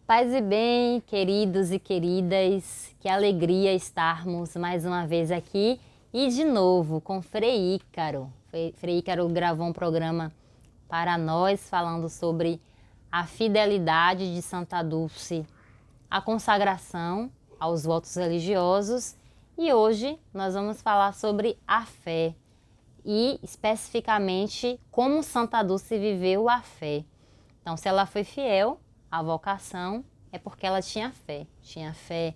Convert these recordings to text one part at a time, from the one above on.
Paz e bem, queridos e queridas, que alegria estarmos mais uma vez aqui e de novo com Frei Ícaro. Frei Ícaro gravou um programa para nós falando sobre a fidelidade de Santa Dulce, a consagração aos votos religiosos e hoje nós vamos falar sobre a fé e especificamente como Santa Dulce viveu a fé. Então, se ela foi fiel à vocação, é porque ela tinha fé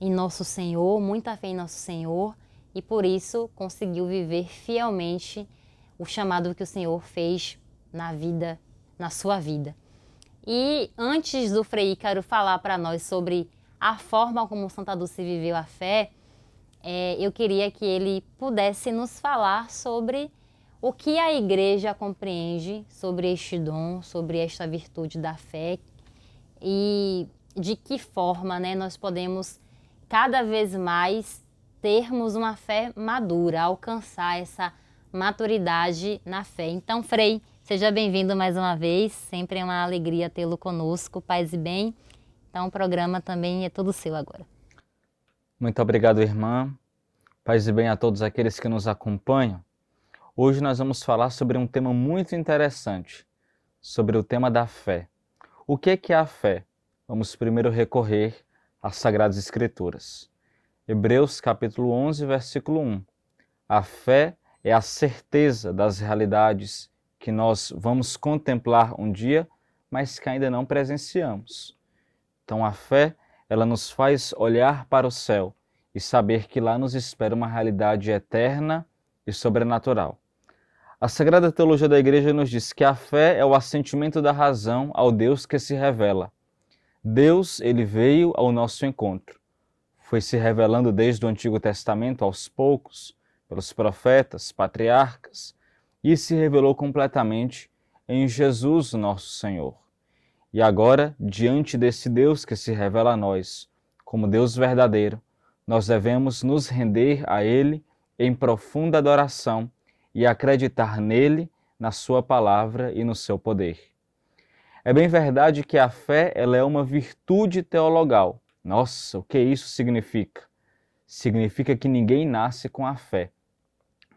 em Nosso Senhor, muita fé em Nosso Senhor, e por isso conseguiu viver fielmente o chamado que o Senhor fez na sua vida. E antes do Frei Ícaro falar para nós sobre a forma como Santa Dulce viveu a fé, eu queria que ele pudesse nos falar sobre o que a igreja compreende sobre este dom, sobre esta virtude da fé e de que forma, nós podemos cada vez mais termos uma fé madura, alcançar essa maturidade na fé. Então, Frei, seja bem-vindo mais uma vez, sempre é uma alegria tê-lo conosco, paz e bem. Então, o programa também é todo seu agora. Muito obrigado, irmã. Paz e bem a todos aqueles que nos acompanham. Hoje nós vamos falar sobre um tema muito interessante, sobre o tema da fé. O que é a fé? Vamos primeiro recorrer às Sagradas Escrituras. Hebreus capítulo 11, versículo 1. A fé é a certeza das realidades que nós vamos contemplar um dia, mas que ainda não presenciamos. Então a fé, ela nos faz olhar para o céu e saber que lá nos espera uma realidade eterna e sobrenatural. A Sagrada Teologia da Igreja nos diz que a fé é o assentimento da razão ao Deus que se revela. Deus, ele veio ao nosso encontro. Foi se revelando desde o Antigo Testamento aos poucos, pelos profetas, patriarcas, e se revelou completamente em Jesus, nosso Senhor. E agora, diante desse Deus que se revela a nós como Deus verdadeiro, nós devemos nos render a Ele em profunda adoração e acreditar nele, na sua palavra e no seu poder. É bem verdade que a fé ela é uma virtude teologal. Nossa, o que isso significa? Significa que ninguém nasce com a fé.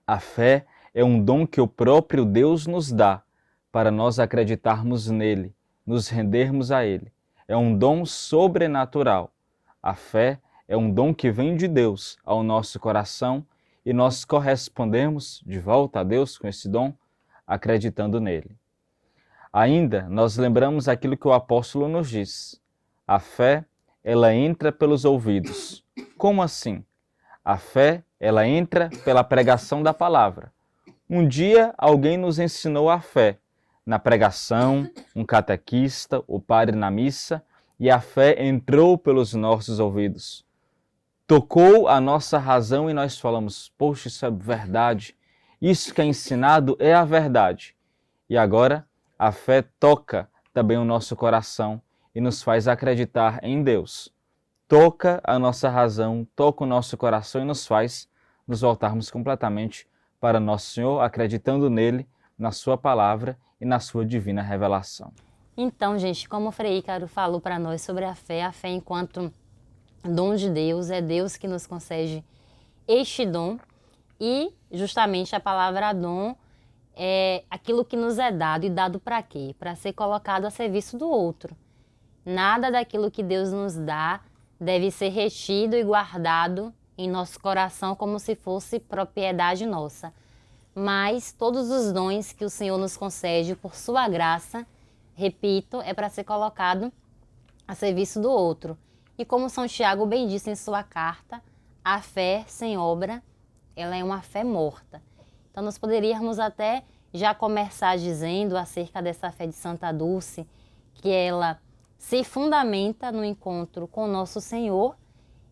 A fé é um dom que o próprio Deus nos dá para nós acreditarmos nele, nos rendermos a ele. É um dom sobrenatural. A fé é um dom que vem de Deus ao nosso coração e nós correspondemos de volta a Deus com esse dom, acreditando nele. Ainda, nós lembramos aquilo que o apóstolo nos diz. A fé, ela entra pelos ouvidos. Como assim? A fé, ela entra pela pregação da palavra. Um dia, alguém nos ensinou a fé. Na pregação, um catequista, o padre na missa, e a fé entrou pelos nossos ouvidos. Tocou a nossa razão e nós falamos, poxa, isso é verdade, isso que é ensinado é a verdade. E agora a fé toca também o nosso coração e nos faz acreditar em Deus. Toca a nossa razão, toca o nosso coração e nos faz nos voltarmos completamente para Nosso Senhor, acreditando nele, na sua palavra e na sua divina revelação. Então, gente, como o Frei Ícaro falou para nós sobre a fé enquanto dom de Deus, é Deus que nos concede este dom e justamente a palavra dom é aquilo que nos é dado e dado para quê? Para ser colocado a serviço do outro. Nada daquilo que Deus nos dá deve ser retido e guardado em nosso coração como se fosse propriedade nossa. Mas todos os dons que o Senhor nos concede por sua graça, repito, é para ser colocado a serviço do outro. E como São Tiago bem disse em sua carta, a fé sem obra, ela é uma fé morta. Então nós poderíamos até já começar dizendo acerca dessa fé de Santa Dulce, que ela se fundamenta no encontro com Nosso Senhor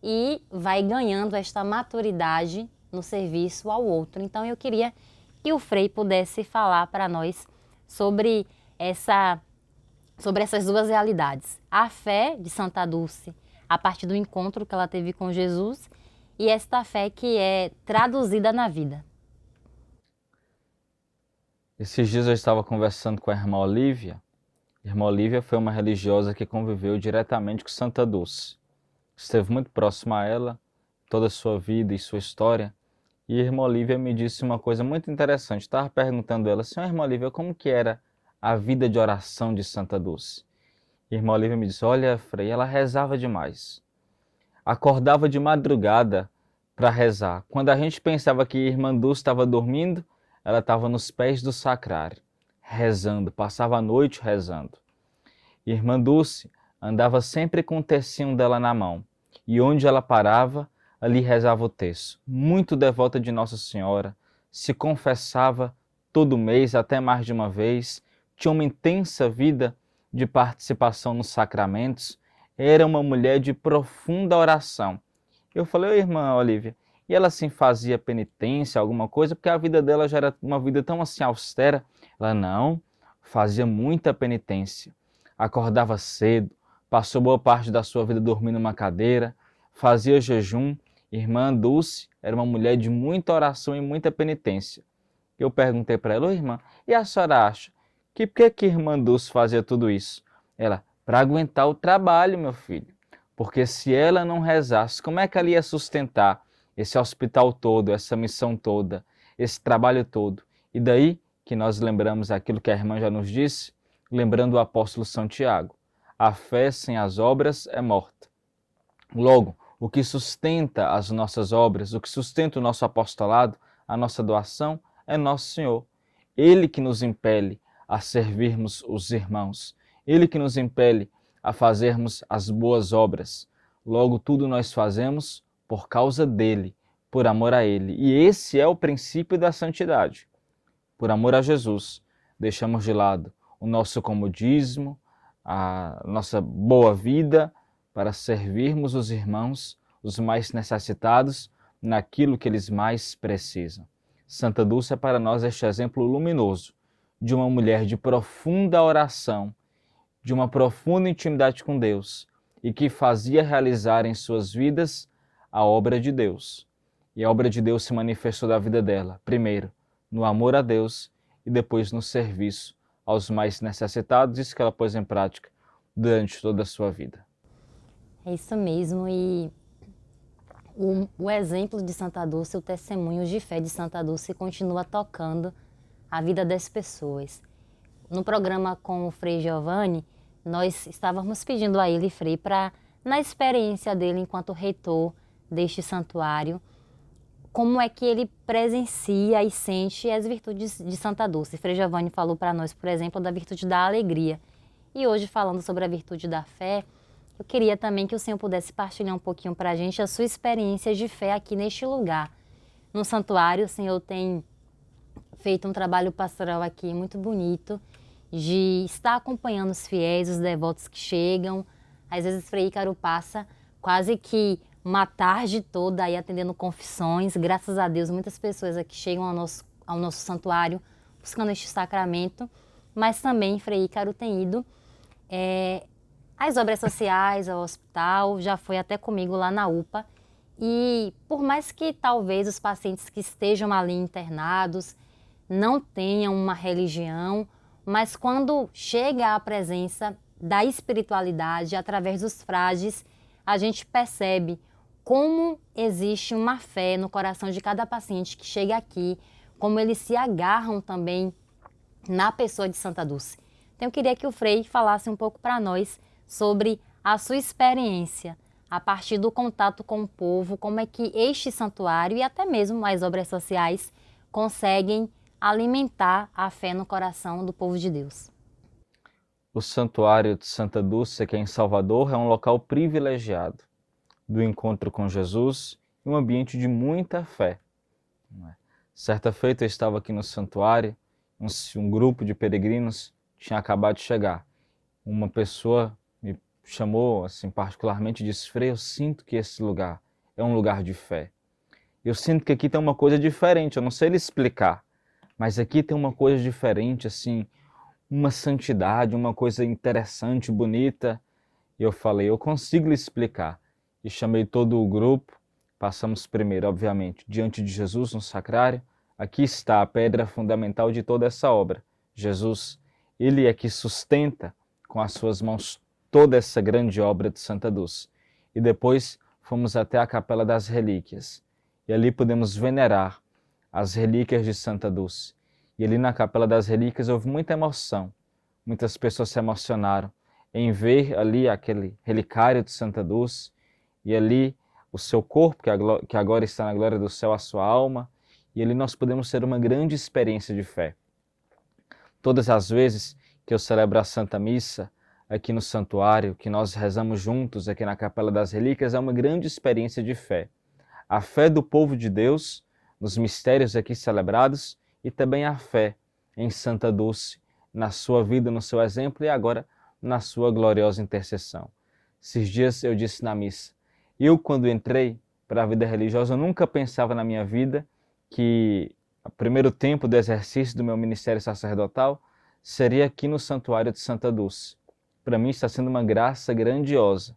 e vai ganhando esta maturidade no serviço ao outro. Então eu queria que o Frei pudesse falar para nós sobre essas duas realidades. A fé de Santa Dulce, a partir do encontro que ela teve com Jesus, e esta fé que é traduzida na vida. Esses dias eu estava conversando com a irmã Olívia Irmã Olívia foi uma religiosa que conviveu diretamente com Santa Dulce. Esteve muito próxima a ela, toda a sua vida e sua história. E a irmã Olívia me disse uma coisa muito interessante. Estava perguntando a ela, senhora irmã Olívia, como que era a vida de oração de Santa Dulce? E a irmã Olívia me disse, olha, Frei, ela rezava demais. Acordava de madrugada para rezar. Quando a gente pensava que a irmã Dulce estava dormindo, ela estava nos pés do sacrário, rezando, passava a noite rezando. Irmã Dulce andava sempre com o tercinho dela na mão, e onde ela parava, ali rezava o terço. Muito devota de Nossa Senhora, se confessava todo mês, até mais de uma vez, tinha uma intensa vida de participação nos sacramentos, era uma mulher de profunda oração. Eu falei, ô irmã Olívia, e ela assim fazia penitência, alguma coisa, porque a vida dela já era uma vida tão assim austera. Ela não, fazia muita penitência. Acordava cedo, passou boa parte da sua vida dormindo numa cadeira, fazia jejum. Irmã Dulce era uma mulher de muita oração e muita penitência. Eu perguntei para ela, ô irmã, e a senhora acha que por que irmã Dulce fazia tudo isso? Ela, para aguentar o trabalho, meu filho. Porque se ela não rezasse, como é que ela ia sustentar esse hospital todo, essa missão toda, esse trabalho todo? E daí que nós lembramos aquilo que a irmã já nos disse, lembrando o apóstolo São Tiago. A fé sem as obras é morta. Logo, o que sustenta as nossas obras, o que sustenta o nosso apostolado, a nossa doação, é nosso Senhor. Ele que nos impele a servirmos os irmãos. Ele que nos impele a fazermos as boas obras. Logo, tudo nós fazemos por causa dele, por amor a ele. E esse é o princípio da santidade. Por amor a Jesus, deixamos de lado o nosso comodismo, a nossa boa vida, para servirmos os irmãos, os mais necessitados, naquilo que eles mais precisam. Santa Dulce é para nós este exemplo luminoso de uma mulher de profunda oração, de uma profunda intimidade com Deus e que fazia realizar em suas vidas a obra de Deus. E a obra de Deus se manifestou da vida dela, primeiro no amor a Deus e depois no serviço aos mais necessitados, isso que ela pôs em prática durante toda a sua vida. É isso mesmo, e o exemplo de Santa Dulce, o testemunho de fé de Santa Dulce continua tocando a vida das pessoas. No programa com o Frei Giovanni, nós estávamos pedindo a ele, Frei, para, na experiência dele enquanto reitor deste santuário, como é que ele presencia e sente as virtudes de Santa Dulce. Frei Giovanni falou para nós, por exemplo, da virtude da alegria. E hoje, falando sobre a virtude da fé, eu queria também que o Senhor pudesse partilhar um pouquinho para a gente a sua experiência de fé aqui neste lugar. No santuário, o Senhor tem feito um trabalho pastoral aqui muito bonito, de estar acompanhando os fiéis, os devotos que chegam. Às vezes, Frei Ícaro passa quase que uma tarde toda aí atendendo confissões. Graças a Deus, muitas pessoas aqui chegam ao nosso santuário buscando este sacramento, mas também Frei Ícaro tem ido às obras sociais, ao hospital, já foi até comigo lá na UPA. E por mais que talvez os pacientes que estejam ali internados não tenham uma religião, mas quando chega a presença da espiritualidade através dos frades, a gente percebe como existe uma fé no coração de cada paciente que chega aqui, como eles se agarram também na pessoa de Santa Dulce. Então eu queria que o Frei falasse um pouco para nós sobre a sua experiência, a partir do contato com o povo, como é que este santuário e até mesmo as obras sociais conseguem alimentar a fé no coração do povo de Deus. O Santuário de Santa Dulce, aqui em Salvador, é um local privilegiado do encontro com Jesus e um ambiente de muita fé. Certa feita eu estava aqui no santuário, um grupo de peregrinos tinha acabado de chegar. Uma pessoa me chamou assim particularmente e disse: Frei, eu sinto que esse lugar é um lugar de fé. Eu sinto que aqui tem uma coisa diferente, eu não sei lhe explicar, mas aqui tem uma coisa diferente, assim, uma santidade, uma coisa interessante, bonita. E eu falei, eu consigo lhe explicar. E chamei todo o grupo, passamos primeiro, obviamente, diante de Jesus no sacrário. Aqui está a pedra fundamental de toda essa obra. Jesus, ele é que sustenta com as suas mãos toda essa grande obra de Santa Dulce. E depois fomos até a Capela das Relíquias. E ali pudemos venerar as relíquias de Santa Dulce. E ali na Capela das Relíquias houve muita emoção. Muitas pessoas se emocionaram em ver ali aquele relicário de Santa Dulce e ali o seu corpo, que agora está na glória do céu, a sua alma. E ali nós podemos ter uma grande experiência de fé. Todas as vezes que eu celebro a Santa Missa, aqui no santuário, que nós rezamos juntos aqui na Capela das Relíquias, é uma grande experiência de fé. A fé do povo de Deus, nos mistérios aqui celebrados, e também a fé em Santa Dulce, na sua vida, no seu exemplo e agora na sua gloriosa intercessão. Esses dias eu disse na missa, eu quando entrei para a vida religiosa, eu nunca pensava na minha vida que o primeiro tempo do exercício do meu ministério sacerdotal seria aqui no Santuário de Santa Dulce. Para mim está sendo uma graça grandiosa.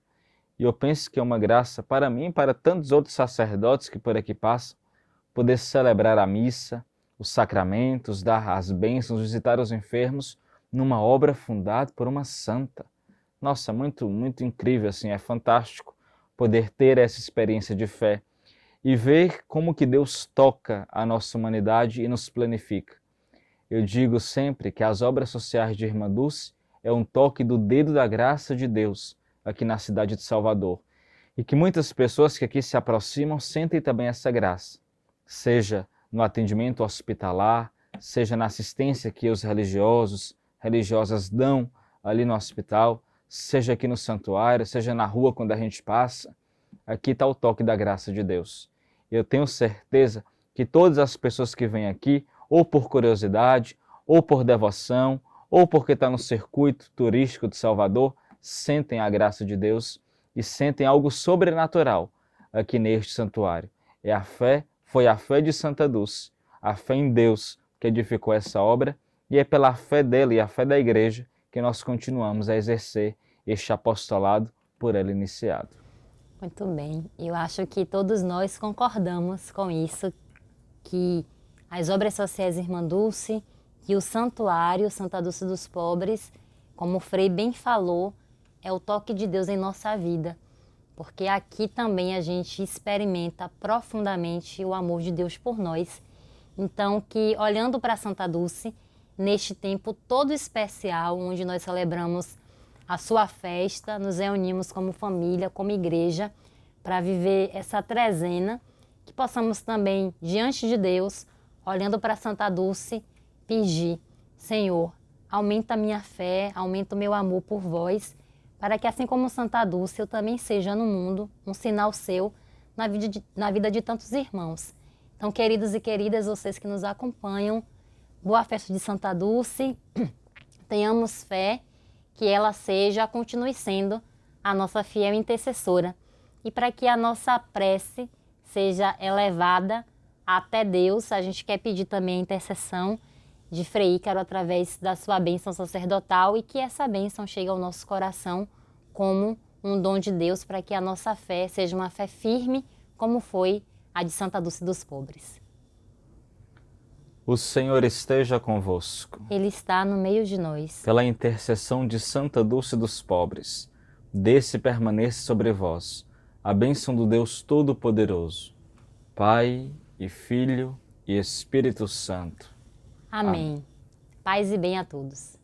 E eu penso que é uma graça para mim e para tantos outros sacerdotes que por aqui passam, poder celebrar a missa, os sacramentos, dar as bênçãos, visitar os enfermos, numa obra fundada por uma santa. Nossa, muito incrível, assim, é fantástico poder ter essa experiência de fé e ver como que Deus toca a nossa humanidade e nos planifica. Eu digo sempre que as obras sociais de Irmã Dulce é um toque do dedo da graça de Deus aqui na cidade de Salvador. E que muitas pessoas que aqui se aproximam sentem também essa graça, seja no atendimento hospitalar, seja na assistência que os religiosas dão ali no hospital, seja aqui no santuário, seja na rua quando a gente passa. Aqui está o toque da graça de Deus. Eu tenho certeza que todas as pessoas que vêm aqui, ou por curiosidade, ou por devoção, ou porque está no circuito turístico de Salvador, sentem a graça de Deus e sentem algo sobrenatural aqui neste santuário. Foi a fé de Santa Dulce, a fé em Deus que edificou essa obra, e é pela fé dela e a fé da Igreja que nós continuamos a exercer este apostolado por ela iniciado. Muito bem, eu acho que todos nós concordamos com isso, que as obras sociais Irmã Dulce e o santuário Santa Dulce dos Pobres, como o Frei bem falou, é o toque de Deus em nossa vida, porque aqui também a gente experimenta profundamente o amor de Deus por nós. Então, que olhando para Santa Dulce, neste tempo todo especial, onde nós celebramos a sua festa, nos reunimos como família, como igreja, para viver essa trezena, que possamos também, diante de Deus, olhando para Santa Dulce, pedir, Senhor, aumenta a minha fé, aumenta o meu amor por vós, para que assim como Santa Dulce, eu também seja no mundo um sinal seu na vida de tantos irmãos. Então, queridos e queridas, vocês que nos acompanham, boa festa de Santa Dulce, tenhamos fé que ela continue sendo a nossa fiel intercessora e para que a nossa prece seja elevada até Deus, a gente quer pedir também a intercessão de Frei Ícaro através da sua bênção sacerdotal e que essa bênção chegue ao nosso coração como um dom de Deus para que a nossa fé seja uma fé firme, como foi a de Santa Dulce dos Pobres. O Senhor esteja convosco. Ele está no meio de nós. Pela intercessão de Santa Dulce dos Pobres, desce e permaneça sobre vós a bênção do Deus Todo-Poderoso, Pai e Filho e Espírito Santo. Amém. Paz e bem a todos.